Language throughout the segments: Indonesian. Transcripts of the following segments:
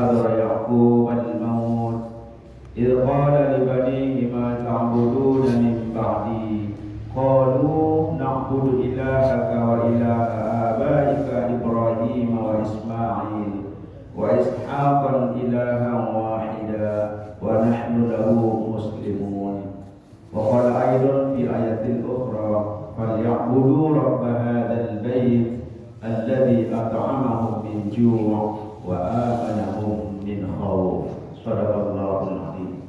حضر يعقوب الموت إذ قال لبنيه ما تعبدون من بعدي قالوا نعبد إلهك وإله آبائك إبراهيم وإسماعيل وإسحاق إلها واحدا ونحن له مسلمون. وقال أيضا في آية أخرى فليعبدوا رب هذا البيت الذي أطعمهم من جوع وآمنهم من خوف. Shadaqallahul Azim.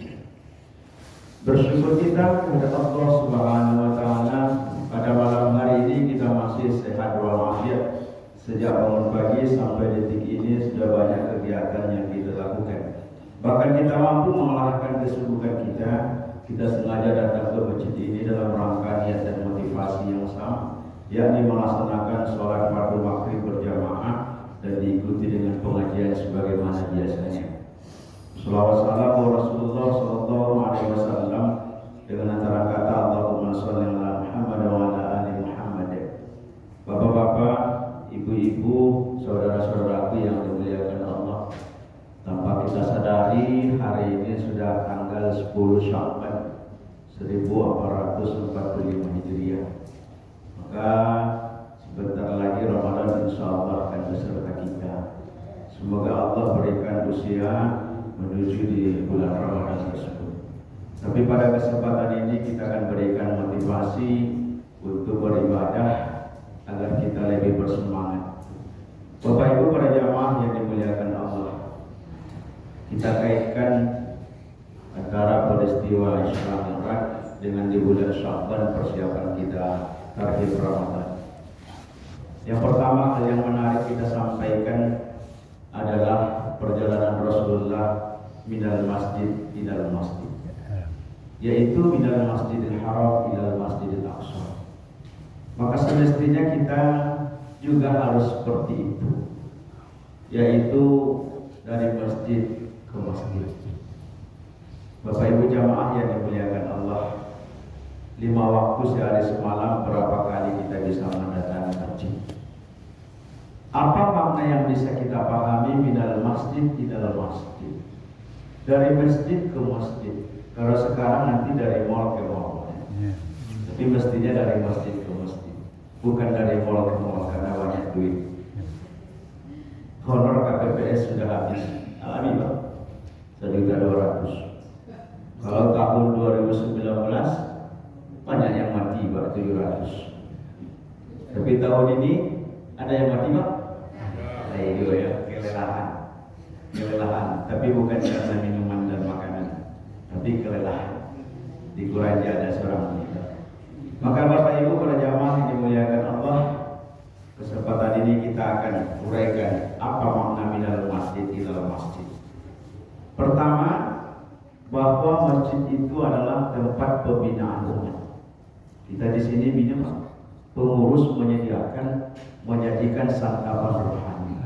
Bersyukur kita kepada Allah Subhanahu wa taala pada malam hari ini kita masih sehat walafiat. Sejak bangun pagi sampai detik ini sudah banyak kegiatan yang kita lakukan. Bahkan kita mampu mengalahkan kesibukan kita. Kita sengaja datang ke masjid ini dalam rangka niat dan motivasi yang sama, yakni melaksanakan sholat fardu maghrib berjamaah dan diikuti dengan pengajian sebagaimana biasanya. Salawat salam Rasulullah sallallahu alaihi wasallam dengan antara kata Allahumma shalli ala Muhammad wa ala ali Muhammad. Bapak-bapak, ibu-ibu, saudara-saudaraku yang dimuliakan Allah, tanpa kita sadari hari ini sudah tanggal 10 Sya'ban 1445 Hijriah. Maka sebentar lagi Ramadan insyaallah akan beserta kita. Semoga Allah berikan usia menuju di bulan Ramadan tersebut. Tapi pada kesempatan ini kita akan berikan motivasi untuk beribadah agar kita lebih bersemangat. Bapak Ibu para jamaah yang dimuliakan Allah, kita kaitkan antara peristiwa Isra Mi'raj dengan di bulan Sya'ban persiapan kita tarhib Ramadan. Yang pertama hal yang menarik kita sampaikan adalah perjalanan Rasulullah minal masjid ilal masjid, yaitu minal masjidil haram ilal masjidil aqsa. Maka semestinya kita juga harus seperti itu, yaitu dari masjid ke masjid. Bapak Ibu jamaah yang dimuliakan Allah, 5 waktu sehari semalam berapa kali kita bisa mendatangi masjid? Apa makna yang bisa kita pahami minal masjid ilal masjid? Dari masjid ke masjid. Kalau sekarang nanti dari mall ke mall, tapi mestinya dari masjid ke masjid, bukan dari mall ke mall karena banyak duit. Honor KPPS sudah habis, alami Pak, 1.200.000. Kalau tahun 2019 banyak yang mati Pak, 700. Tapi tahun ini ada yang mati Pak? Ayo ya, kelelahan, tapi bukan karena minuman dan makanan, tapi kelelahan. Di Quraisy ada seorang wanita. Maka Bapak Ibu para jamaah yang dimuliakan Allah, kesempatan ini kita akan uraikan apa makna minal masjid ilal masjid. Pertama, bahwa masjid itu adalah tempat pembinaan umat. Kita di sini minum pengurus menjadikan santapan rohani.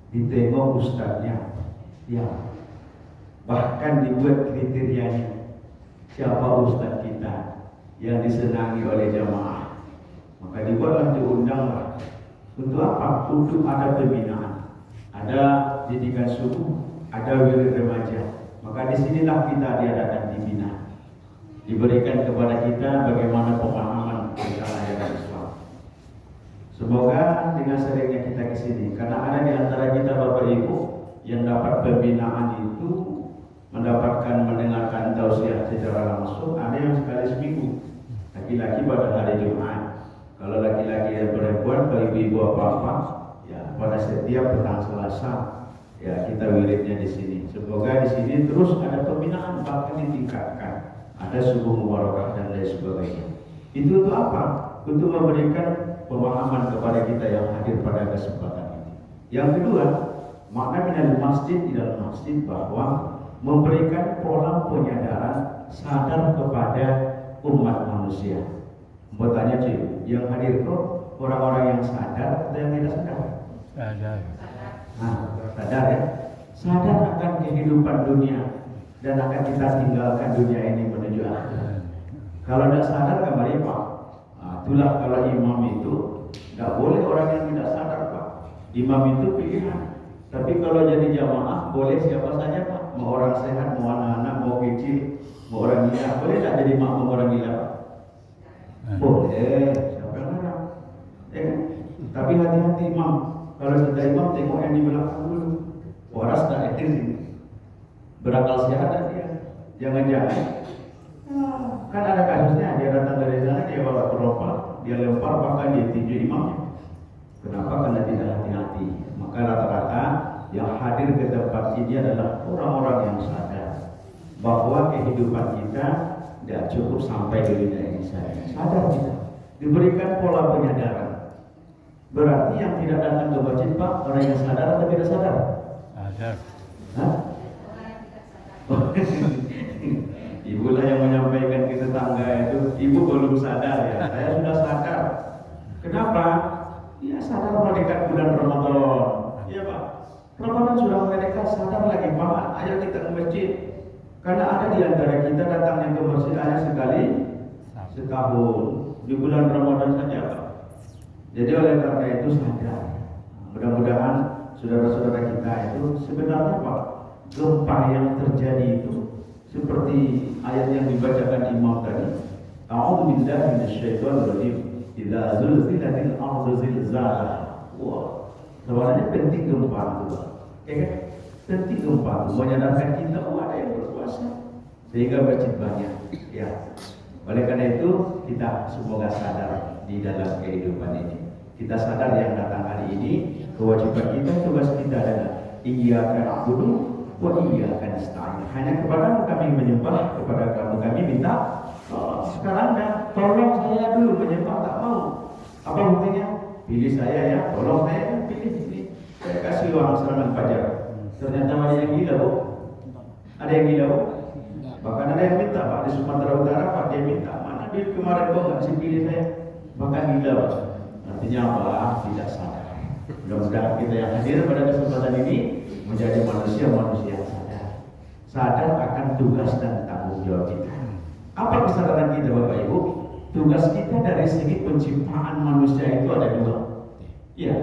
Ditengok ustadznya, ya, bahkan dibuat kriterianya siapa ustadz kita yang disenangi oleh jamaah. Maka dibuatlah, diundanglah. Untuk apa? Untuk ada pembinaan, ada didikan subuh, ada wirid remaja. Maka disinilah kita diadakan dibina, diberikan kepada kita bagaimana pemahaman tentang ajaran Islam. Semoga dengan seringnya kita ke sini, karena ada di antara kita Bapak Ibu yang dapat pembinaan itu mendapatkan mendengarkan tausiah secara langsung, ada yang sekali seminggu. Laki-laki pada hari Jumat, kalau laki-laki dan perempuan, ibu-ibu apa-apa, ya pada setiap petang Selasa, ya kita wiridnya di sini. Semoga di sini terus ada pembinaan, bahkan ditingkatkan, ada subuh mubarakah dan lain sebagainya. Itu untuk apa? Untuk memberikan pemahaman kepada kita yang hadir pada kesempatan ini. Yang kedua, makna minal masjid ilal masjid, bahwa memberikan pola penyadaran sadar kepada umat manusia. Bertanya cuy, yang hadir kok orang-orang yang sadar atau yang tidak sadar? Sadar. Nah, sadar ya. Sadar akan kehidupan dunia dan akan kita tinggalkan dunia ini menuju akhirat. Kalau tidak sadar kembali Pak. Itulah kalau imam itu tidak boleh orang yang tidak sadar Pak. Imam itu pilihan. Tapi kalau jadi jamaah imam boleh siapa saja Pak, mau orang sehat, mau anak-anak, mau kecil, mau orang gila, boleh tak jadi makmum orang gila Pak? Boleh, siapa yang larang? Ya kan? Tapi hati-hati imam, kalau kita imam tengok yang di belakang dulu, waras tak etis ini, berakal sehat tak dia? Jangan-jangan kan ada kasusnya, dia datang dari sana, dia bawa gerobak, dia lempar, bahkan dia tinju imamnya. Kenapa? Karena tidak hati-hati. Maka rata-rata yang hadir ke tempat ini adalah orang-orang yang sadar bahwa kehidupan kita tidak cukup sampai di dunia ini saja. Sadar kita, diberikan pola penyadaran. Berarti yang tidak datang ke masjid Pak, orang yang sadar atau tidak sadar? Sadar. Hah? Ibu lah yang menyampaikan ke tetangga itu, ibu belum sadar ya, saya sudah sadar. Kenapa? Ya sadar mendekat bulan Ramadan. Iya Pak, Ramadan sudah mendekat, sadar lagi Pak, ayo kita ke masjid. Karena ada di antara kita datangnya ke masjid hanya sekali setahun, di bulan Ramadan saja Pak. Jadi oleh karena itu sadar. Mudah-mudahan saudara-saudara kita itu sebenarnya Pak, gempa yang terjadi itu seperti ayat yang dibacakan imam tadi. A'udzu billahi minasyaitonir rajim. Idza zulzilatil ardu zilzalaha. Wah, sebenarnya penting gempa itu. Ya kan? Penting gempa itu menyadarkan kita ada yang berkuasa sehingga masjid banyak. Ya. Oleh karena itu kita semoga sadar di dalam kehidupan ini. Kita sadar yang datang hari ini, kewajiban kita, tugas kita adalah iyyaka na'budu wa iyyaka nasta'in. Hanya kepadamu kami menyembah, kepada kamu kami minta tolong. Sekarang dah tolong saya dulu menyembah, tak mau. Apa buktinya? Pilih saya ya, tolong saya pilih ini. Saya kasih uang serangan pajak. Ternyata ada yang gila Bu. Ada yang gila Bu. Bahkan ada yang minta Pak di Sumatera Utara Pak, dia minta mana duit kemarin kok nggak kasih pilih saya. Bahkan gila Pak. Artinya apa? Tidak sadar. Mudah-mudahan kita yang hadir pada kesempatan ini menjadi manusia-manusia yang sadar. Sadar akan tugas dan tanggung jawab kita. Apa kesadaran kita Bapak Ibu? Tugas kita dari segi penciptaan manusia itu ada dua. Ya,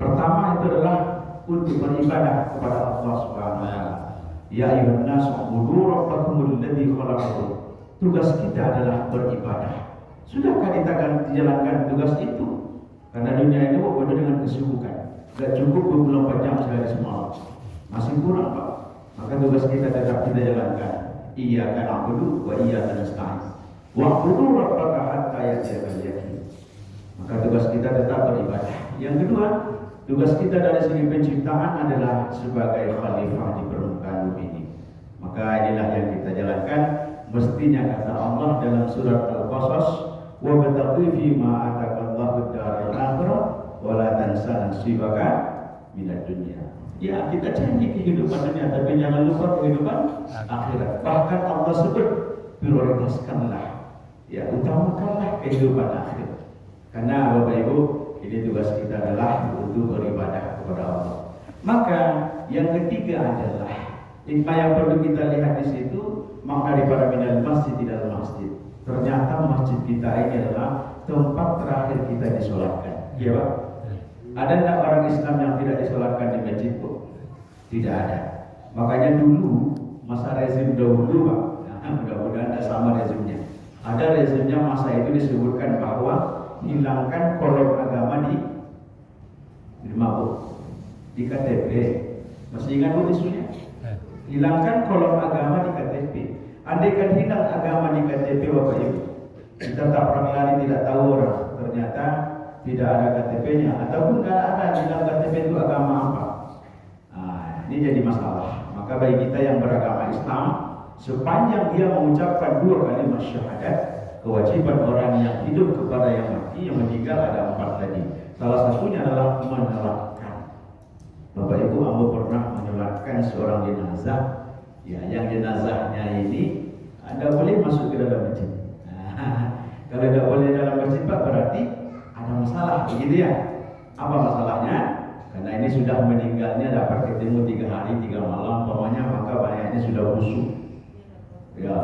pertama itu adalah untuk beribadah kepada Allah Subhanahu wa taala. Ya ayyuhan nas ubudu rabbakumul ladzi khalaqakum. Tugas kita adalah beribadah. Sudahkah kita akan dijalankan tugas itu? Karena dunia ini penuh dengan kesibukan. Tidak cukup 24 jam sehari semalam. Masih kurang Pak. Maka tugas kita tetap kita jalankan. Iyyaka na'budu wa iyyaka nasta'in. Wa'budu rabbaka hatta ya'tiyakal yaqin. Maka tugas kita tetap beribadah. Yang kedua, tugas kita dari segi penciptaan adalah sebagai khalifah di permukaan bumi ini. Maka inilah yang kita jalankan. Mestinya kata Allah dalam surat Al-Qasas, wa bataqi fi ma ataqallahu ad-daral akhirah wa la tansa nasibaka minad dunya. Ya, kita cari kehidupan dunia, tapi jangan lupa kehidupan akhirat. Bahkan Allah sebut prioritaskanlah, ya utamakanlah kehidupan akhirat. Karena Bapak Ibu, ini tugas kita adalah untuk beribadah kepada Allah. Maka yang ketiga adalah hikmah yang perlu kita lihat di situ, makna daripada minal masjid tidak masjid. Ternyata masjid kita ini adalah tempat terakhir kita disolatkan. Ya Pak? Ada tidak orang Islam yang tidak disolatkan di masjid Bu? Tidak ada. Makanya dulu masa rezim dahulu Pak, nah, mudah-mudahan tidak sama rezimnya. Ada rezimnya masa itu disebutkan bahwa hilangkan kolom agama di mana di KTP. Masih ingat Bu isunya? Hilangkan kolom agama di KTP. Andaikan hilang agama di KTP Bapak Ibu, kita tak pernah lari tidak tahu orang. Ternyata tidak ada KTP-nya, ataupun tidak ada di dalam KTP itu agama apa. Nah, ini jadi masalah. Maka bagi kita yang beragama Islam, sepanjang dia mengucapkan 2 kalimat syahadat, kewajiban orang yang hidup kepada yang mati, yang meninggal ada 4 tadi. Salah satunya adalah menyolatkan. Bapak Ibu, aku pernah menyolatkan seorang jenazah. Ya, yang jenazahnya ini Anda boleh masuk ke dalam masjid. Nah, kalau tidak boleh dalam masjid Pak, berarti ada masalah, begitu ya? Apa masalahnya? Karena ini sudah meninggalnya dapat ketemu 3 hari 3 malam, umpamanya, maka banyaknya sudah busuk. Ya,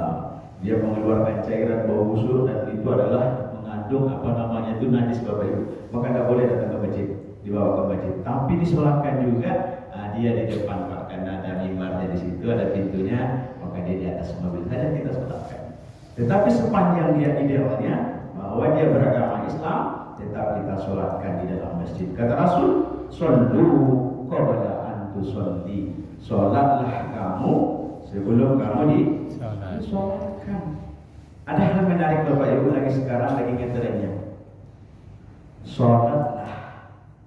dia mengeluarkan cairan bau busuk dan itu adalah mengandung apa namanya itu najis Bapak Ibu. Maka tidak boleh datang ke masjid, dibawa ke masjid. Tapi disolatkan juga dia di depan Pak. karena ada mimbarnya di situ, ada pintunya, maka dia di atas mobil saja kita sholatkan. Tetapi sepanjang dia idealnya bahwa dia beragama Islam, tetap kita sholatkan di dalam masjid. Kata Rasul, "Shollu qabla an tusolli." Sholatlah kamu sebelum kamu disolatkan. Ada hal menarik Bapak Ibu lagi sekarang lagi ngetrennya. Sholatlah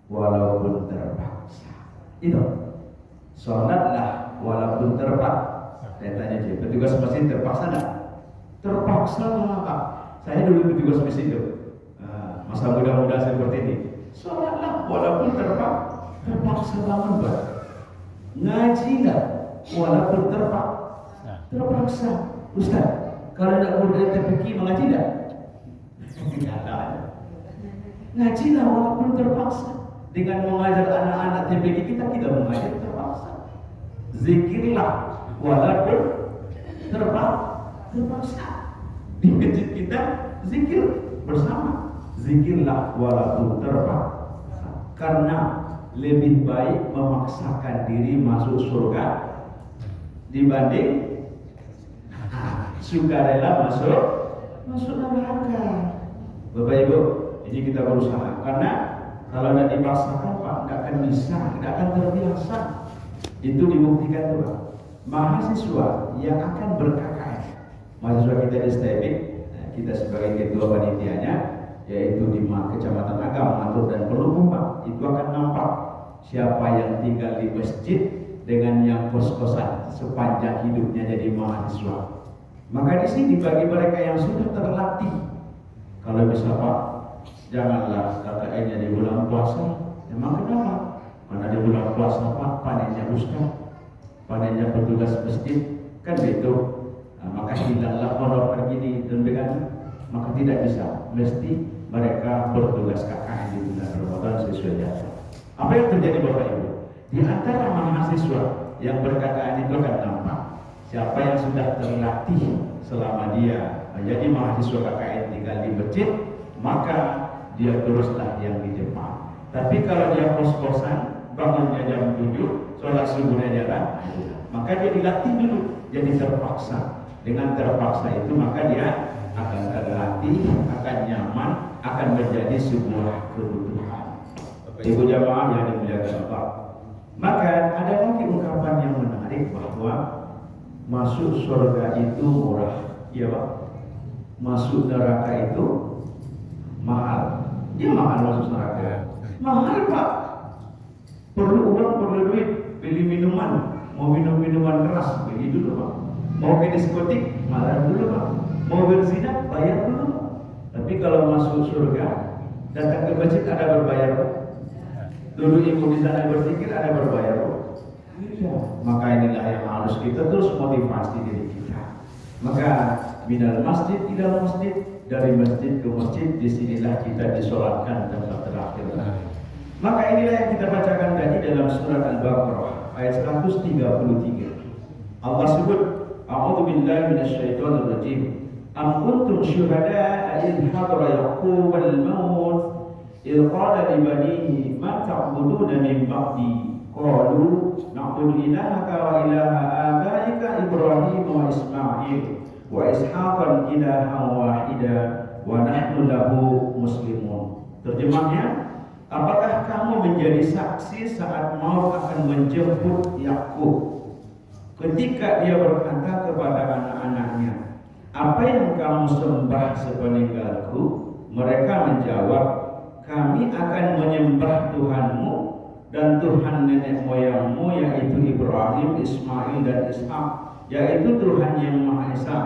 walaupun terpaksa. Itu. Sholatlah walaupun terpaksa. Saya tanya dia, petugas masjid terpaksa enggak? Terpaksa lah Pak. Saya dulu petugas masjid itu. Masa muda-muda seperti ini. Sholatlah walaupun terpaksa bangun Pak. Ngaji enggak? Walaupun terpaksa. Ustaz, kalau tidak boleh terpikir mengaji enggak? Tidak ada. Ngajilah walaupun terpaksa. Dengan mengajar anak-anak TPK kita mengajar terpaksa. Zikirlah walaupun terpaksa. Di masjid kita zikir bersama. Zikirlah walaupun terpaksa. Karena lebih baik memaksakan diri masuk surga dibanding sukarela masuk neraka. Bapak Ibu, ini kita berusaha karena kalau tidak dipaksakan Pak, tidak akan bisa, tidak akan terbiasa. Itu dibuktikan Tuhan. Mahasiswa yang akan ber-KKN, mahasiswa kita di STEPIK, kita sebagai ketua panitianya, yaitu di Kecamatan Agam, Matur dan Pelupung Pak, itu akan nampak siapa yang tinggal di masjid dengan yang kos-kosan sepanjang hidupnya jadi mahasiswa. Maka di sini bagi mereka yang sudah terlatih, kalau bisa Pak, janganlah KKN-nya di bulan puasa. Memang kenapa? Karena di bulan puasa Pak, panennya ustaz, panennya petugas masjid, kan begitu. Maka hilanglah honor begini dan begitu. Maka tidak bisa, mesti mereka bertugas KKN di bulan Ramadan sesuai jadwal. Apa yang terjadi Bapak Ibu? Di antara mahasiswa yang ber-KKN itu akan nampak siapa yang sudah terlatih selama dia menjadi mahasiswa KKN tinggal di masjid, maka dia teruslah yang di depan. Tapi kalau dia kos-kosan, bangunnya jam 7, sholat subuhnya jarang, maka dia dilatih dulu, jadi terpaksa. Dengan terpaksa itu maka dia akan terlatih, akan nyaman, akan menjadi sebuah kebutuhan. Ibu jamaah yang dimuliakan Allah. Maka ada lagi ungkapan yang menarik bahwa masuk surga itu murah, iya Pak. Masuk neraka itu mahal. Dia mahal masuk neraka. Mahal Pak. Perlu uang, perlu duit, beli minuman, mau minum minuman keras, beli dulu Pak. Mau ke diskotik, mahal dulu Pak. Mau berzina, bayar dulu Pak. Tapi kalau masuk surga, datang ke masjid ada berbayar Pak. Dulu ibu di sana berpikir ada berbayar Pak. Maka inilah yang harus kita terus motivasi diri kita. Maka minal masjid ila masjid, dari masjid ke masjid, disinilah kita disolatkan tempat terakhir. Maka inilah yang kita bacakan tadi dalam surat Al-Baqarah ayat 133. Allah sebut, A'udzu billahi minasyaitonir rajim. Am kuntum syuhada'a idh hadara Yaqub al-maut idh qala li banihi ma ta'buduna min ba'di qalu na'budu ilahaka wa ilaha abaika Ibrahim wa Ismail wa Ishaqan ilahan wahida wa nahnu lahu muslimun. Terjemahnya, apakah kamu menjadi saksi saat maut akan menjemput Yakub ketika dia berkata kepada anak-anaknya, apa yang kamu sembah sepeninggalku? Mereka menjawab, kami akan menyembah Tuhanmu dan Tuhan nenek moyangmu, yaitu Ibrahim, Ismail dan Ishak, yaitu Tuhan yang Maha Esa,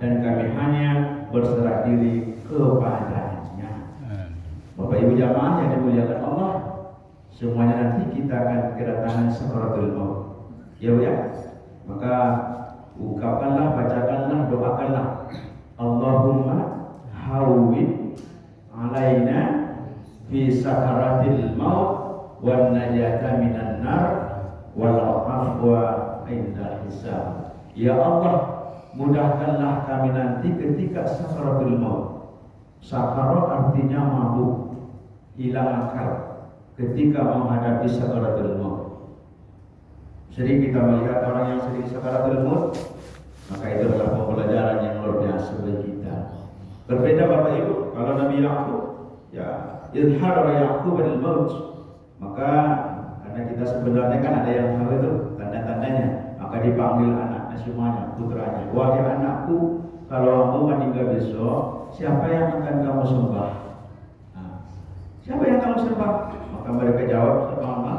dan kami hanya berserah diri kepadanya. Bapak Ibu jamaah yang dimuliakan Allah, semuanya nanti kita akan kedatangan sakaratul maut. Ya Bu ya. Maka ungkapkanlah, bacakanlah, doakanlah, Allahumma hawwin alaina fi sakaratil maut wan najata minan nar wal afwa inda hisab. Ya Allah, mudahkanlah kami nanti ketika sakaratul maut. Sakarat artinya mabuk, hilang akal ketika menghadapi sakaratul maut. Sering kita melihat orang yang sering sakaratul maut, maka itu adalah pembelajaran yang luar biasa bagi kita. Berbeda Bapak Ibu, kalau Nabi Yakub, ya idhar Yakub bil maut, maka karena kita sebenarnya kan ada yang tahu itu tanda-tandanya, maka dipanggil anaknya semuanya, putranya, wahai anakku, kalau kamu meninggal besok, siapa yang akan kamu sembah? Nah, siapa yang kamu sembah? Maka mereka jawab sama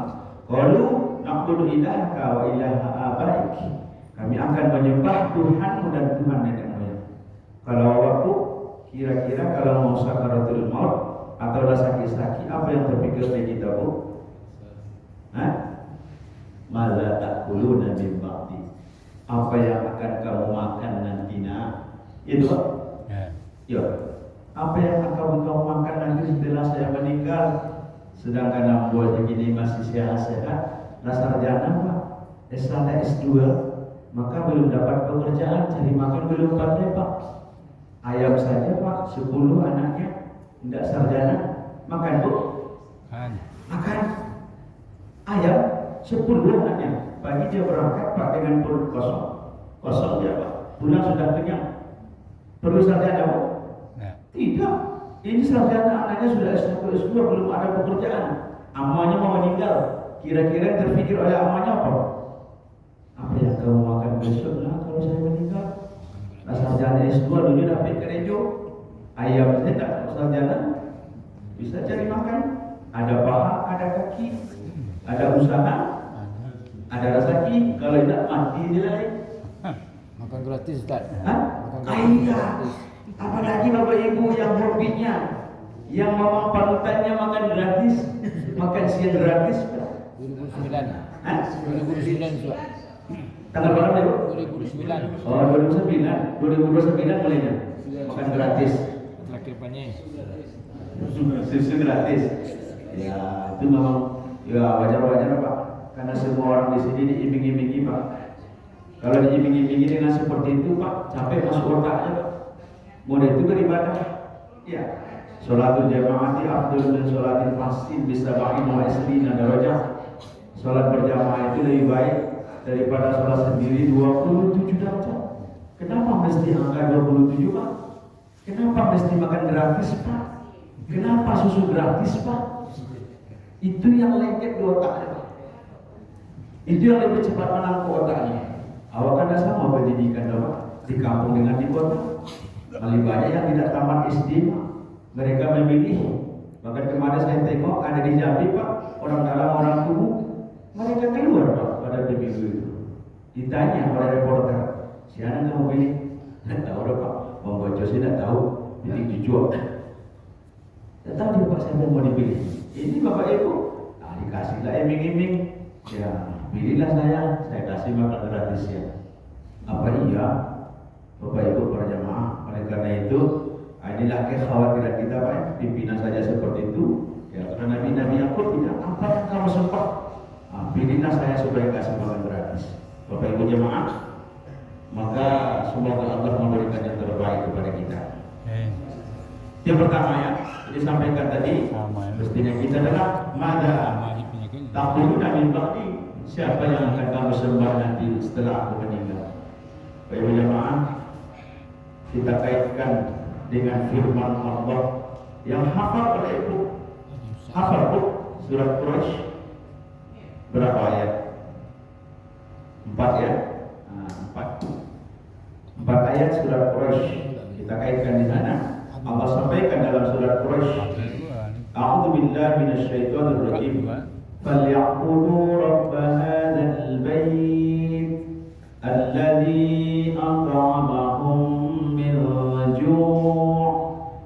qalu na'budu ilahaka wa ilaha abaik. Kami akan menyembah Tuhanmu dan Tuhan nenek moyang. Kalau waktu kira-kira kalau mau sakaratul maut atau sakit-sakit, apa yang terpikir di kita, Bu? Mala ta'kuluna min ba'di. Apa yang akan kamu makan nantinya? Itu, ya. Apa yang akan kamu makan nanti setelah saya meninggal? Sedangkan Ambo begini masih sehat-sehat, sarjana Pak, S1, S2, maka belum dapat pekerjaan, cari makan belum pandai Pak. Ayam saja Pak, 10 anaknya, tidak sarjana, makan Bu? Makan. Ayam 10 anaknya, pagi dia berangkat Pak dengan perut kosong, kosong dia Pak, pulang sudah kenyang. Perlu sarjana Bu? Tidak. Ini sarjana anaknya sudah S1, S2, belum ada pekerjaan. Amanya mau meninggal. Kira-kira terpikir oleh amanya apa? Apa yang kamu makan besok? Nah, kalau saya meninggal, sarjana S2 dulu dapat kerejo. Ayam saya tak sarjana, bisa cari makan. Ada paha, ada kaki, ada usaha, ada rezeki. Kalau tidak mati dia lagi. Makan gratis Ustaz. Iya. Apalagi Bapak Ibu yang hobinya, yang memang panutannya makan gratis, makan siang gratis. 2009. 2009 Ustaz. Tanggal berapa Ibu? 2009. Oh 2009 mulainya makan gratis. Terakhir panjang. Susu gratis. Ya itu memang ya wajar-wajar Pak, karena semua orang di sini diiming-imingi Pak. Kalau diiming-imingi dengan seperti itu Pak, capek masuk otaknya Pak. Mudah itu beribadah, ya. Sholatul jamaati afdal min sholatil fastin bisa bagi wa isrina darajah. Sholat berjamaah itu lebih baik daripada sholat sendiri 27 derajat. Kenapa mesti angka 27 Pak? Kenapa mesti makan gratis Pak? Kenapa susu gratis Pak? Itu yang lengket di otaknya Pak. Itu yang lebih cepat menangkap otaknya. Awak kan sama pendidikan Pak di kampung dengan di kota. Paling banyak yang tidak tamat SD Pak, mereka memilih. Bahkan kemarin saya tengok ada di Jambi Pak, orang dalam orang kumuh, mereka keluar Pak pada minggu itu. Ditanya oleh reporter, siapa kamu pilih? Tidak tahu Pak, membaca sih tidak tahu, titik jujur. Tidak tahu dia Pak siapa mau dipilih. Ini Bapak Ibu, dikasihlah iming-iming, ya pilihlah saya kasih makan gratis ya. Apa iya? Bapak Ibu para jamaah, oleh karena itu inilah kekhawatiran kita Pak, pimpinan saja seperti itu. Ya karena Nabi Yakub tidak, apa yang kamu sempat? Pilihlah saya supaya kasih makan gratis. Bapak Ibu jamaah, maka semoga Allah memberikan yang terbaik kepada kita. Yang pertama ya, disampaikan tadi, mestinya kita adalah mada takulu dan bakti. Siapa yang akan kamu sembah nanti setelah aku meninggal? Bapak Ibu jamaah, kita kaitkan dengan firman Allah yang hafal oleh Ibu. Hafal Bu, surat Quraisy berapa ayat? 4 ya? 4 ayat surat Quraisy. Kita kaitkan di sana. Allah sampaikan dalam surat Quraisy, A'udzu billahi minasyaitonir rajim. Falyaqudu rabb hadzal bait alladzi at'amahum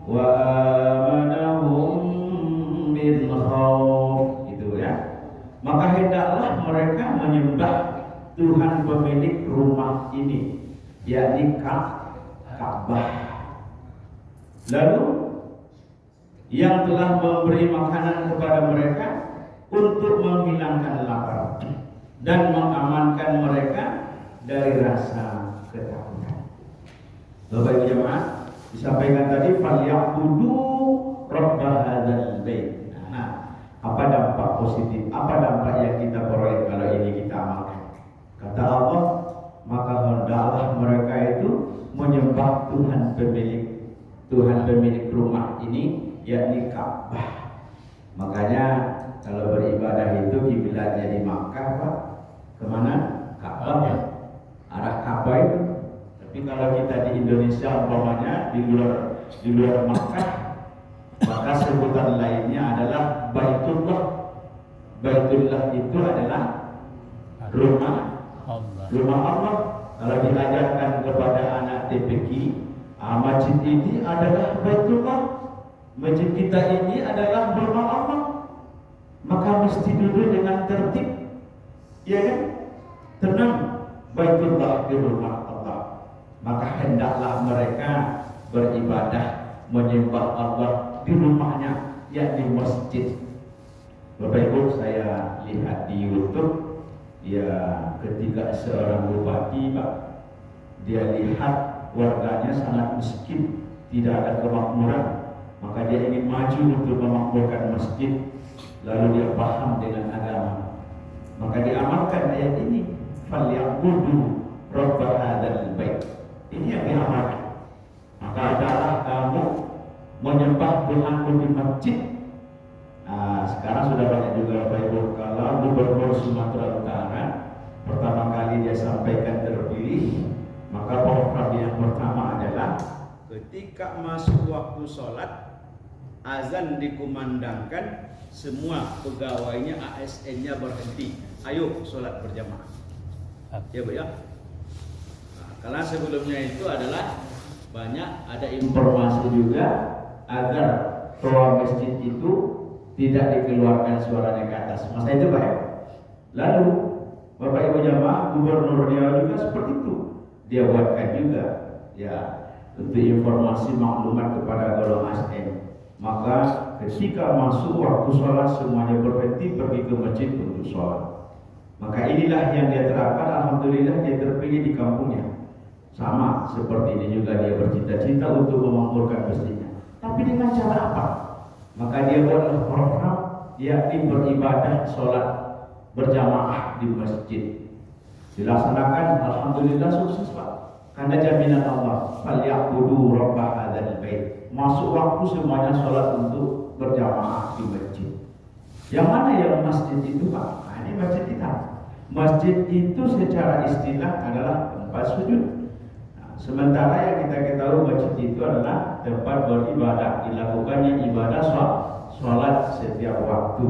wa amanahum min khauf. Itu ya. Maka hendaklah mereka menyembah Tuhan pemilik rumah ini, yakni Ka'bah. Lalu yang telah memberi makanan kepada mereka untuk menghilangkan lapar dan mengamankan mereka dari rasa ketakutan. Bapak Ibu jemaah, disampaikan tadi falyaqudu rabb hadzal bait. Nah, apa dampak positif, apa dampak yang kita peroleh kalau ini kita amalkan? Kata Allah, maka hendaklah mereka itu menyembah Tuhan pemilik rumah ini, yakni Ka'bah. Makanya kalau beribadah itu kiblatnya di Makkah, Pak. Kemana? Ka'bah ya. Arah Ka'bah itu. Tapi kalau kita di Indonesia umpamanya di luar Makkah, maka sebutan lainnya adalah Baitullah. Baitullah itu adalah rumah Allah. Kalau diajarkan kepada anak TPQ, masjid ini adalah Baitullah, masjid kita ini adalah rumah Allah, maka mesti duduk dengan tertib, ya kan? Tenang, Baitullah di rumah Allah. Maka hendaklah mereka beribadah, menyembah Allah di rumahnya, yakni masjid. Bapak Ibu, saya lihat di YouTube, ya ketika seorang bupati, Pak, dia lihat warganya sangat miskin, tidak ada kemakmuran, maka dia ingin maju untuk memakmurkan masjid. Lalu dia paham dengan agama, maka diamalkan ayat ini, falyaqudu rabb hadzal bait. Ini yang diamalkan. Maka adalah kamu menyembah Tuhanmu di masjid. Sekarang sudah banyak juga Bapak Ibu, kalau Gubernur Sumatera Utara pertama kali dia sampaikan terpilih, maka program yang pertama adalah ketika masuk waktu sholat, azan dikumandangkan, semua pegawainya ASN-nya berhenti, ayo sholat berjamaah. Ya Bu ya. Karena sebelumnya itu adalah banyak ada informasi juga agar toa masjid itu tidak dikeluarkan suaranya ke atas. Masa itu Pak ya? Lalu Bapak Ibu jamaah, Gubernur Riau juga seperti itu. Dia buatkan juga ya untuk informasi maklumat kepada golongan ASN. Maka ketika masuk waktu sholat semuanya berhenti pergi ke masjid untuk sholat. Maka inilah yang dia terapkan. Alhamdulillah dia terpilih di kampungnya. Sama seperti ini juga dia bercita-cita untuk memakmurkan masjidnya. Tapi dengan cara apa? Maka dia buatlah program, yakni beribadah sholat berjamaah di masjid. Dilaksanakan, alhamdulillah sukses Pak. Karena jaminan Allah, falyaqudu rabb hadzal bait. Masuk waktu semuanya sholat untuk berjamaah di masjid. Yang mana yang masjid itu Pak? Nah, ini masjid kita. Masjid itu secara istilah adalah tempat sujud. Sementara yang kita ketahui masjid itu adalah tempat beribadah, dilakukannya ibadah sholat setiap waktu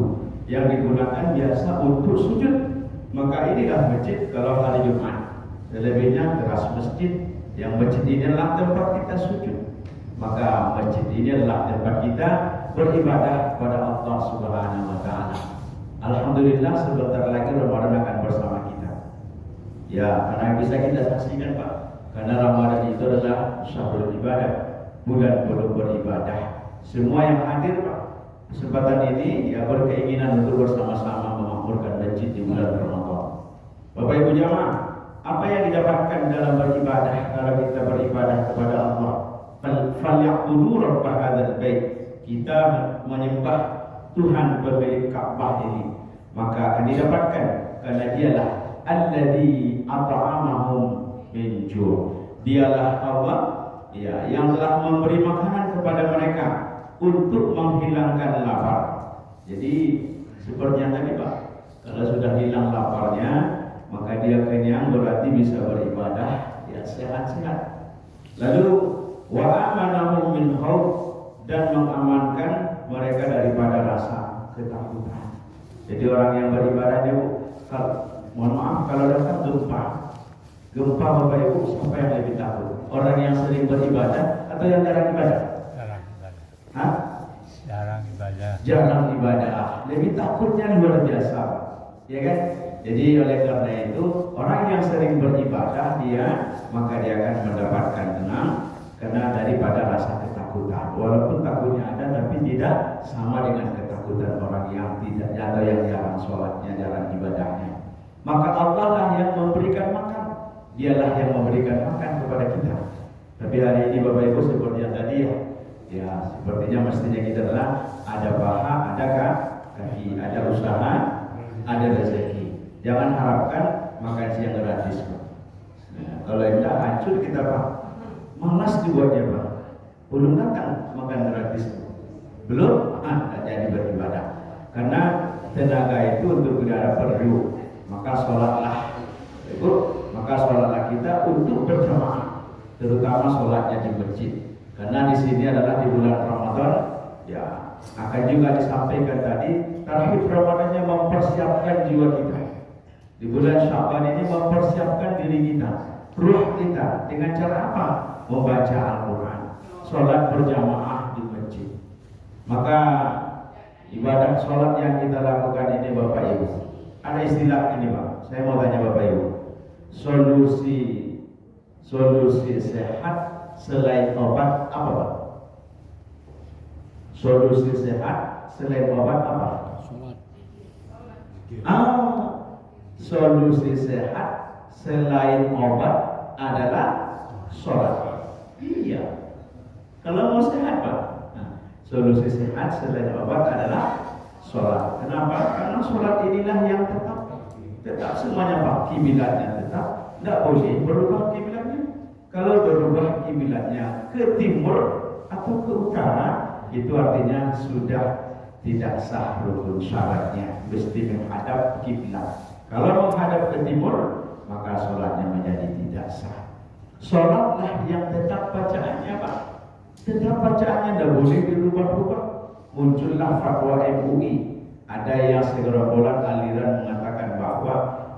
yang digunakan biasa untuk sujud. Maka inilah masjid kalau hari Jumat. Selebihnya teras masjid, yang masjid ini adalah tempat kita sujud. Maka masjid ini adalah tempat kita beribadah kepada Allah Subhanahu wa Ta'ala. Alhamdulillah sebentar lagi Ramadan akan bersama kita. Ya, karena bisa kita saksikan Pak. Karena Ramadan itu adalah syahrul ibadah, bulan penuh beribadah. Semua yang hadir Pak, kesempatan ini ya berkeinginan untuk bersama-sama memakmurkan masjid di bulan Ramadan. Bapak Ibu jamaah, apa yang didapatkan dalam beribadah kalau kita beribadah kepada Allah? Falyaqudu rabb hadzal bait. Kita menyembah Tuhan pemilik Ka'bah ini, maka akan didapatkan karena dialah alladzi at'amahum min ju'. Dialah Allah ya yang telah memberi makanan kepada mereka untuk menghilangkan lapar. Jadi seperti yang tadi Pak, kalau sudah hilang laparnya maka dia kenyang, berarti bisa beribadah ya sehat-sehat. Lalu wa amanahum min khauf, dan mengamankan mereka daripada rasa ketakutan. Jadi orang yang beribadah dia mohon maaf kalau datang gempa Bapak Ibu, siapa yang lebih takut? Orang yang sering beribadah atau yang jarang ibadah? Jarang ibadah. Hah? Jarang ibadah. Jarang ibadah. Lebih takutnya luar biasa, ya kan? Jadi oleh karena itu orang yang sering beribadah maka dia akan mendapatkan tenang karena daripada rasa ketakutan. Walaupun takutnya ada, tapi tidak sama dengan ketakutan orang yang tidak atau yang jarang sholatnya, jarang ibadahnya. Maka Allah lah yang memberikan makan. Dialah yang memberikan makan kepada kita. Tapi hari ini Bapak Ibu seperti yang tadi ya sepertinya mestinya kita adalah ada paha, ada kaki, ada usaha, ada rezeki. Jangan harapkan makan siang gratis Pak. Nah, kalau tidak hancur kita Pak. Malas dibuatnya Pak. Belum datang makan gratis. Belum tak jadi beribadah. Karena tenaga itu untuk beribadah perlu. Maka sholatlah. Itu, maka sholatlah kita untuk berjamaah. Terutama sholatnya di masjid. Karena di sini adalah di bulan Ramadan. Ya, akan juga disampaikan tadi. Tarhib Ramadannya mempersiapkan jiwa kita. Di bulan Syaban ini mempersiapkan diri kita, ruh kita dengan cara apa? Membaca Al-Quran, sholat berjamaah di masjid. Maka ibadah sholat yang kita lakukan ini Bapak Ibu, ada istilah ini Pak. Saya mau tanya Bapak Ibu, solusi sehat selain obat apa Pak? Solusi sehat selain obat apa? Sholat. Solusi sehat selain obat adalah sholat. Iya. Kalau mau sehat Pak, solusi sehat selain obat adalah sholat. Kenapa? Karena sholat inilah yang tetap semuanya Pak. Kiblatnya tetap, tidak boleh berubah kiblatnya. Kalau berubah kiblatnya ke timur atau ke utara, itu artinya sudah tidak sah rukun syaratnya, mesti menghadap kiblat. Kalau menghadap ke timur, maka sholatnya menjadi tidak sah. Sholatlah yang tetap bacaannya Pak. Tetap bacaannya tidak boleh dirubah-rubah. Muncullah fatwa MUI. Ada yang segerombolan aliran mengatakan bahwa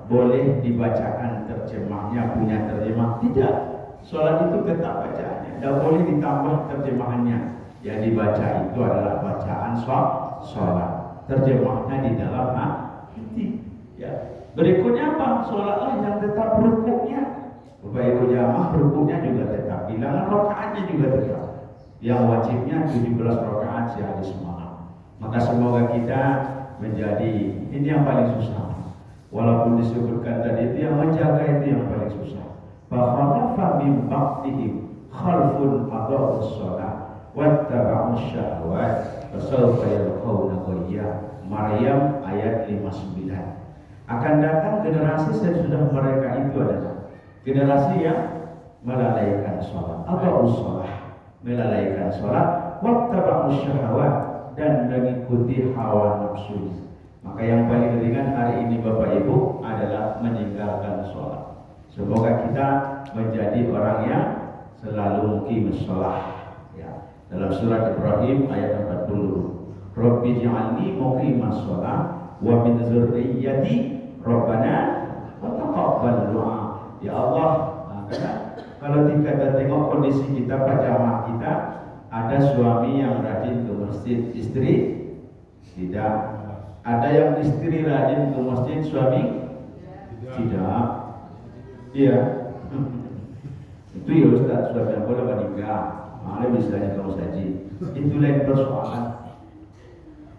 boleh dibacakan terjemahnya, punya terjemah. Tidak. Sholat itu tetap bacaannya. Tidak boleh ditambah terjemahannya. Yang dibaca itu adalah bacaan sholat. Terjemahnya di dalam hati. Ya. Berikutnya apa? Sholatlah yang tetap rukuknya. Bapak Ibu jamaah rukuknya juga tetap. Bilangan rakaatnya juga tetap. Yang wajibnya 17 rakaat sehari semalam. Maka semoga kita menjadi ini yang paling susah. Walaupun disebutkan tadi itu yang menjaga itu yang paling susah. Fakhalafa min ba'dihim khalfun adaa'us shalah wattaba'us syahwat fasawfa yalqawna ghayya. Maryam ayat 59. Akan datang generasi sesudah mereka itu adalah generasi yang melalaikan sholat, adaa'us shalah, melalaikan sholat, wattaba'us syahwat, dan mengikuti hawa nafsu. Maka yang paling ringan hari ini Bapak Ibu adalah meninggalkan sholat. Semoga kita menjadi orang yang selalu mukim sholat. Ya. Dalam surat Ibrahim ayat 40, Rabbi ja'alni muqimas sholat wa min dzurriyyati Rabbana wa taqabbal du'a. Ya Allah, karena kalau kita tengok kondisi kita jamaah kita, ada suami yang rajin ke masjid, istri tidak. Ada yang istri rajin ke masjid, suami tidak. Iya. Itu ya Ustaz, suami yang boleh menikah, malah misalnya kamu saji. Itu lain persoalan.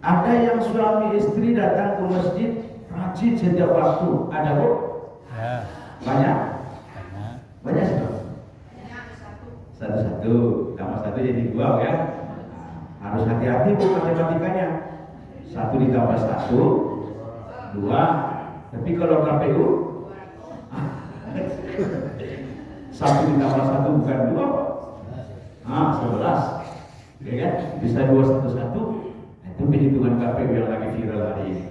Ada yang suami istri datang ke masjid rajin setiap waktu. Ada kok? Ya. Banyak? Karena Banyak sih. Satu-satu, tambah satu jadi dua ya. Harus hati-hati bu matematikanya. 1 ditambah 1, 2. Tapi kalau KPU 1 ditambah 1 bukan 2 Pak. 11. Ya kan? Bisa 2 1 1. Itu perhitungan KPU yang lagi viral hari ini.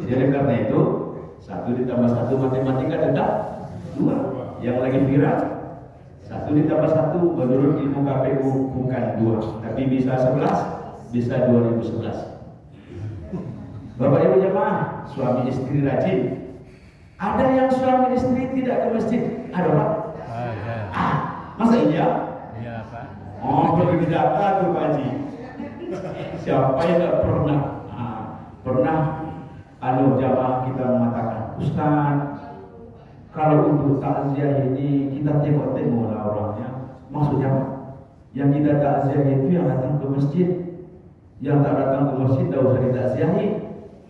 Jadi karena itu 1 ditambah 1 matematika tetap 2. Yang lagi viral 1 ditambah 1 menurut ilmu KPU bukan 2, tapi bisa 11, bisa 2011. Bapak Ibu jemaah, suami istri rajin. Ada yang suami istri tidak ke masjid, ada Pak? ada. Masa iya? Iya Pak. Oh, perlu didata tuh Pak Haji. Siapa yang tidak pernah? Pernah jamaah kita mengatakan, Ustaz, kalau untuk takziah ini kita tengok-tengok lah orangnya. Maksudnya apa? Yang kita takziah itu yang datang ke masjid. Yang tak datang ke masjid tidak usah ditakziahi.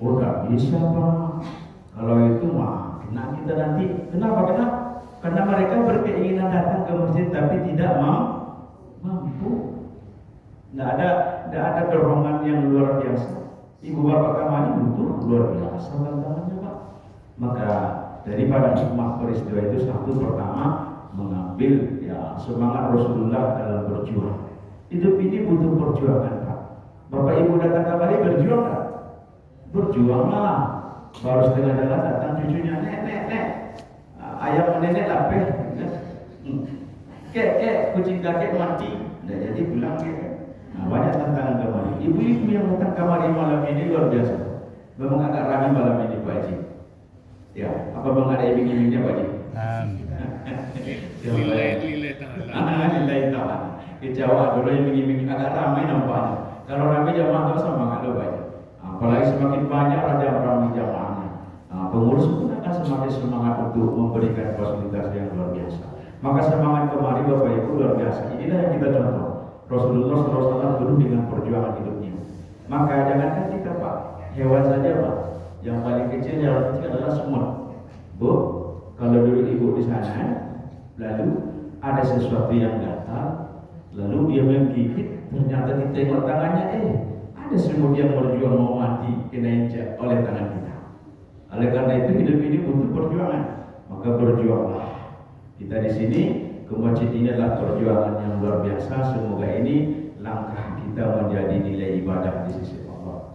Oh tak bisa Pak. Kalau itu mah kena kita nanti. Kenapa? Karena mereka berkeinginan datang ke masjid tapi tidak mampu. Tidak ada dorongan yang luar biasa. Ibu bapak kami butuh luar biasa tantangannya Pak. Maka daripada hikmah peristiwa itu satu, pertama mengambil ya semangat Rasulullah dalam berjuang. Hidup ini butuh perjuangan, Pak. Bapak Ibu datang kembali berjuang kan? Berjuanglah. Baru setengah jalan datang cucunya, nek, ayam nenek lapeh, kek kucing kakek mati, dah jadi pulang ke. Nah, banyak tantangan kembali. Ibu-ibu yang datang kembali malam ini luar biasa. Memang agak ramai malam ini Pak Haji. Ya, apa bang ada iming-imingnya Pak Haji? Lilai ta'ala. Lilai ta'ala. Di Jawa dulu iming-iming agak ramai nampaknya. Kalau ramai jamaah itu sama nggak lo Pak Haji. Apalagi semakin banyak raja ramai jamaahnya. Pengurus pun akan semakin semangat untuk memberikan fasilitas yang luar biasa. Maka semangat kemari Bapak Ibu luar biasa. Inilah yang kita contoh. Rasulullah SAW dulu dengan perjuangan hidupnya. Maka jangankan kita Pak, hewan saja Pak. Yang paling kecil adalah semut. Bu, kalau dulu ibu di sana, lalu ada sesuatu yang gatal, lalu dia menggigit, ternyata ditengok tangannya, ada semut yang berjuang mau mati kena injak oleh tangan kita. Oleh karena itu hidup ini butuh perjuangan, maka berjuanglah. Kita di sini ke masjid ini adalah perjuangan yang luar biasa. Semoga ini langkah kita menjadi nilai ibadah di sisi Allah.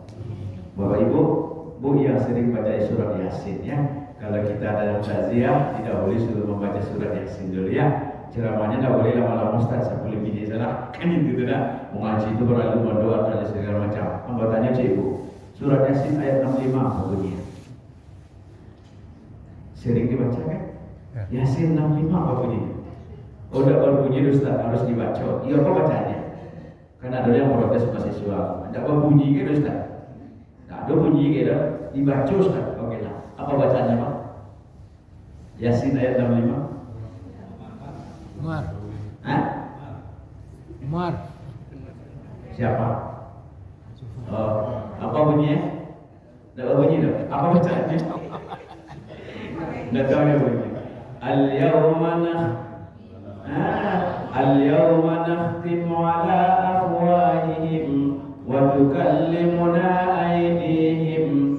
Bapak Ibu, Bu yang sering baca surat Yasin ya. Kalau kita dalam takziah tidak boleh suruh membaca surat Yasin dulu ya. Ceramahnya tidak boleh lama-lama Ustaz 10 menit salah. Kan itu dah. Mengaji itu berlalu berdoa dan segala macam. Anggotanya Cikgu. Surat Yasin ayat 65 apa bunyinya? Sering dibaca kan? Yasin 65 apa bunyinya? Oh, udah berbunyi Ustaz, harus dibaca. Iya apa bacanya? Karena ada yang protes mahasiswa. Tidak berbunyi kan Ustaz? Tidak ada bunyi kan? Dibaca Ustaz. Oke lah. Apa bacanya Pak? Yasin ayat 65. Umar. Hah? Umar. Siapa? Oh, apa bunyinya? Tidak berbunyi dah. Apa bacanya? Tidak tahu ya bunyi. Al-yawma nakhtimu ala afwahihim wa tukallimuna aydihim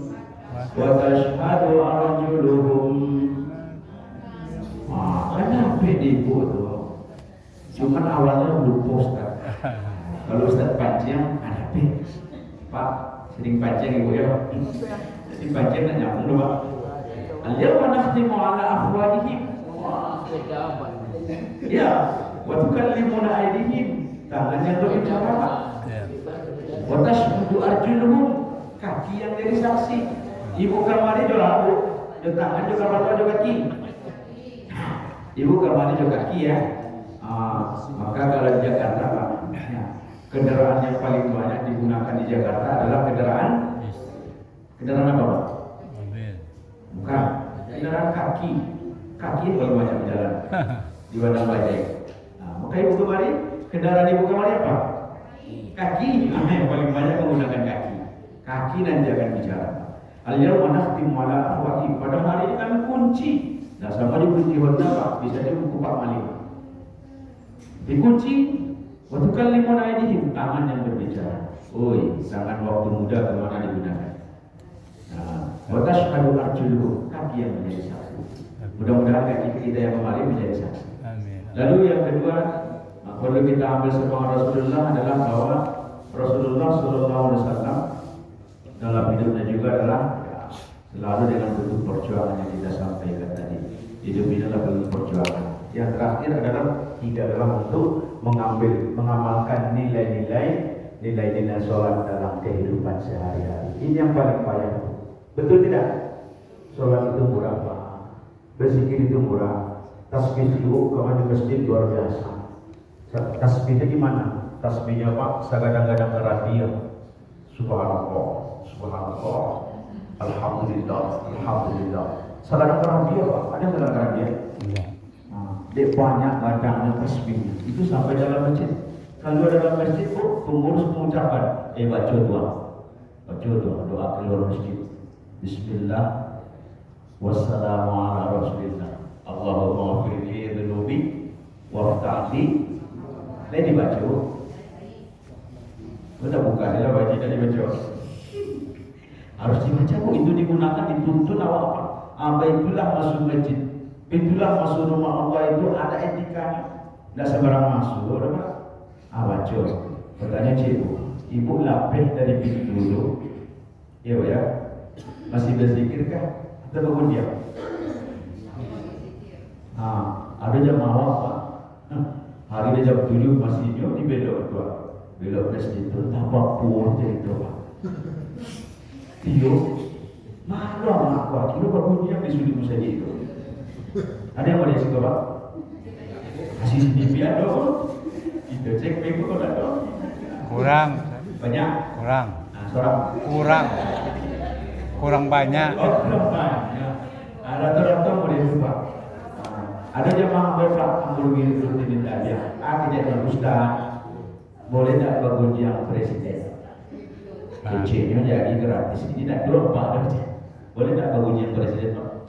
wa tashhadu arjuluhum. Kenapa ibu tu? Cuma awalnya lupa Ustaz. Kalau Ustaz panjang, ada apa? Pak, sering panjang ibu ya. Jadi panjang nak nyambung dulu Pak. Al-yawma nakhtimu ala afwahihim. Ya, wa tukallimuna aydihim. Tangannya berbicara Pak. Wa tashhadu arjuluhum. Kaki yang jadi saksi. Ibu kamari jual bu, tangan juga bapak juga kaki. Ibu kamari juga kaki ya. Maka kalau di Jakarta Pak, kendaraan yang paling banyak digunakan di Jakarta adalah kendaraan apa Pak? Mobil. Bukan, kendaraan kaki. Kaki yang paling banyak berjalan di Bandar Bajai. Maka ibu kemari, kendaraan ibu kemari apa? Kaki. Yang paling banyak menggunakan kaki. Kaki nanti akan bicara. Al-yawma nakhtimu ala afwahihim. Pada hari ini kami kunci. Nah, sama dikunci Honda Pak, bisa dibuku Pak Malik. Dikunci, wa tukallimuna aydihim, tangan yang berbicara. Oi, tangan waktu muda kemana digunakan? Wa tashhadu arjuluhum, kaki yang menjadi saksi. Mudah-mudahan kaki kita yang kembali menjadi saksi. Amin. Lalu yang kedua, perlu kita ambil semangat Rasulullah adalah bahwa Rasulullah SAW dalam hidupnya juga adalah selalu dengan bentuk perjuangan yang kita sampaikan tadi. Hidup ini adalah bentuk perjuangan. Yang terakhir adalah tiga dalam untuk mengamalkan nilai-nilai sholat dalam kehidupan sehari-hari. Ini yang paling payah. Betul tidak? Sholat itu murah Pak. Berzikir itu murah. Tasbih itu kalau di masjid luar biasa. Tasbihnya gimana? Tasbihnya Pak, kadang-kadang ke radio. Subhanallah, subhanallah, alhamdulillah, alhamdulillah. Salah ke radio Pak, ada salah ke radio? Enggak. Dia banyak bacanya tasbih. Itu sampai dalam masjid. Kalau dalam masjid, pengurus mengucapkan, baca doa keluar masjid. Bismillah, wassalamu ala rasulillah. Allahumma firli dhunubi wafta'li. Ini dibaca. Udah buka, dia baca, tadi baca. Harus dibaca, itu digunakan, dituntun awak apa? Baitulah masuk masjid, pintulah masuk rumah Allah itu ada etikanya. Tidak sembarang masuk, ada Pak. Wajib. Bertanya cikgu, ibu lapeh dari pintu dulu, iya ya? Masih berzikir kah? Atau bangun diam? Ada jamaah Pak. Hari dia jam 7 masih di belok tua, belok ke situ, tanpa pun jadi tua. Tio, malu sama aku, kira bangun diam di sudut saja itu. Ada yang mau dia suka Pak? Kasih sini biar dong. Kita cek minggu kau tak dong. Kurang. Banyak. Kurang. Seorang. Kurang. Kurang banyak. Kurang banyak. Ada orang mau dia lupa. Ada jemaah berfak ambil gitu tidak dia. Jadi ustaz boleh tak bangun yang presiden? Kecilnya jadi gratis. Ini tak dua pak aja. Boleh tak bangun yang presiden Pak?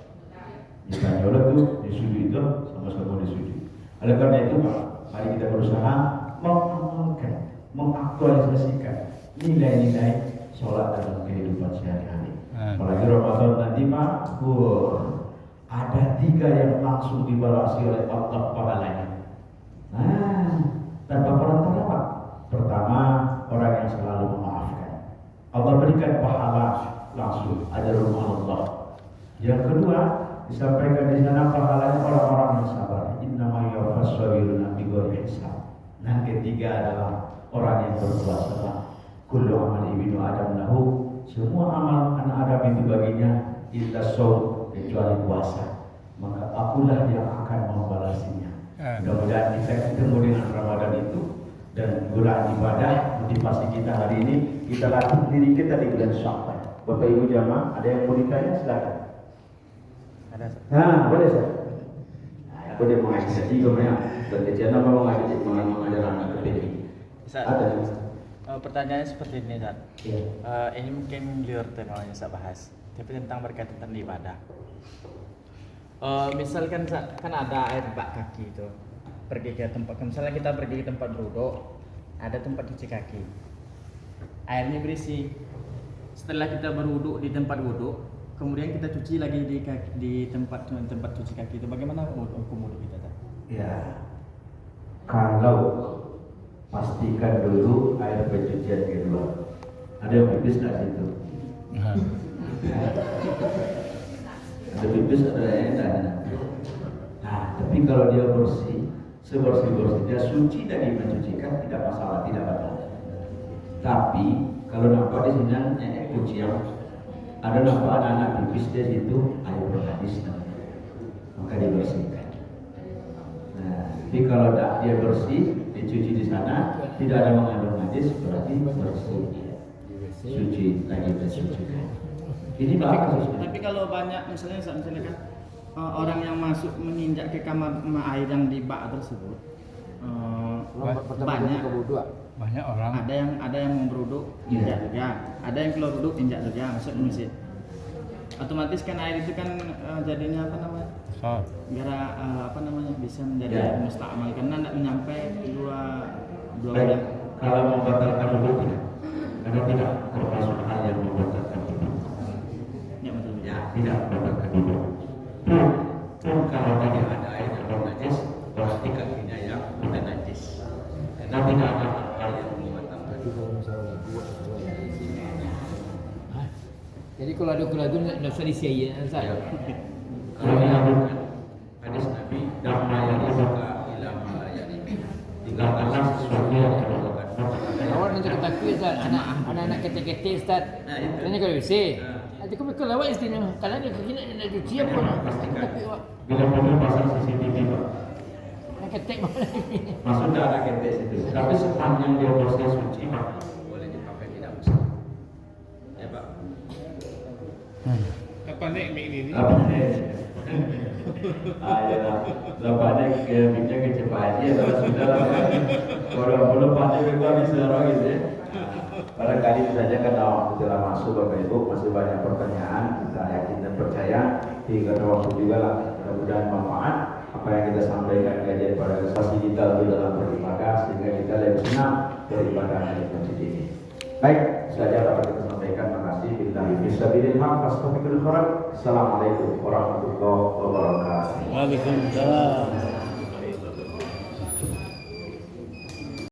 Misalnya lah tuh disudi itu sama-sama disudi. Oleh karena itu Pak, mari kita berusaha mengamalkan, mengaktualisasikan nilai-nilai sholat dalam kehidupan sehari-hari. Apalagi Ramadan nanti Pak, ada 3 yang langsung dibalasi oleh Allah pahalanya. Tanpa perantara Pak. Pertama, orang yang selalu memaafkan. Allah berikan pahala langsung, ajrul Allah. Yang kedua, disampaikan di sana pahalanya orang-orang yang sabar. Innama yuwaffas sabiruna bighairi hisab. Dan ketiga adalah orang yang berpuasa. Kullu amali ibnu adam lahu. Semua amal anak Adam itu baginya illa shaum, kecuali puasa. Maka akulah yang akan membalasinya. Mudah-mudahan kita ketemu dengan Ramadan itu dan bulan ibadah motivasi kita hari ini, kita latih diri kita di bulan Syawal. Bapak Ibu jamaah, ada yang mau ditanya silakan. Boleh Sir. Aku dia mengajar juga banyak. Kerjaan apa mengajar anak kecil. Ada. Pertanyaannya seperti ini, Ustaz. Iya. Ini mungkin liur temanya saya bahas, tapi tentang berkaitan tentang ibadah. Misalkan kan ada air bak kaki itu, pergi ke tempat, misalnya kita pergi ke tempat berwudu, ada tempat cuci kaki, airnya berisi. Setelah kita berwudu di tempat wudu, kemudian kita cuci lagi di tempat cuci kaki itu, bagaimana hukum wudu kita? Ya, kalau pastikan dulu air pencucian kedua. Ada yang pipis nggak situ? Ada pipis, ada yang tidak. Tapi kalau dia bersih, sebersih-bersihnya suci dari mencucikan, tidak masalah, tidak batal. Tapi kalau nampak di sini kucing, ada nampak anak-anak pipis di situ, air berhadis, maka dibersihkan. Tapi kalau dia bersih, dicuci di sana, tidak ada mengandung najis, berarti bersih, suci lagi dicucikan. Ini tapi kalau banyak misalnya kan orang yang masuk menginjak ke kamar air yang di bak tersebut, banyak orang. Ada yang mau berwudu injak juga, ada yang keluar wudu injak juga masuk ke masjid. Otomatis kan air itu kan jadinya apa namanya? Bisa menjadi mustakmal karena tidak menyampe dua bulan. Kalau membatalkan wudu tidak, karena tidak termasuk hal yang membatalkan wudu. Tidak membatalkan wudu. Kalau tadi ada air yang najis, berarti kakinya yang tidak najis. Karena tidak ada hal yang membatalkan wudu. Jadi kalau ada keraguan tidak usah disiain saja. Kalau yang bukan hadis Nabi, dhamma yang dibuka ilam malayani. Tinggalkanlah sesuatu yang terlakukan. Awak nanti ketakuti Ustaz, anak-anak ketek-ketek Ustaz. Tanya kalau WC. Nanti kau lewat istinya. Kalau ada kena nak cuci apa nak? Tapi awak. Bila perlu pasang CCTV Pak. Nak ketek mana lagi? Maksud tak ada ketek situ. Tapi sepanjang dia bersih suci Pak, boleh dipakai, tidak masalah. Ya Pak. Apa nek mik ini? Apa nih? Ayolah, lepasnya miknya kecepatan aja, sudah lah. Kalau lepasnya kita bisa orang gitu ya. Barangkali saja karena waktu telah masuk Bapak Ibu, masih banyak pertanyaan, kita yakin dan percaya hingga waktu juga lah, mudah-mudahan manfaat apa yang kita sampaikan kajian pada kesempatan kita lebih dalam beribadah sehingga kita lebih senang beribadah di masjid ini. Baik, saja dapat kita sampaikan. Terima kasih. sabilil haq fastabiqul khairat. Assalamualaikum warahmatullahi wabarakatuh. Waalaikumsalam.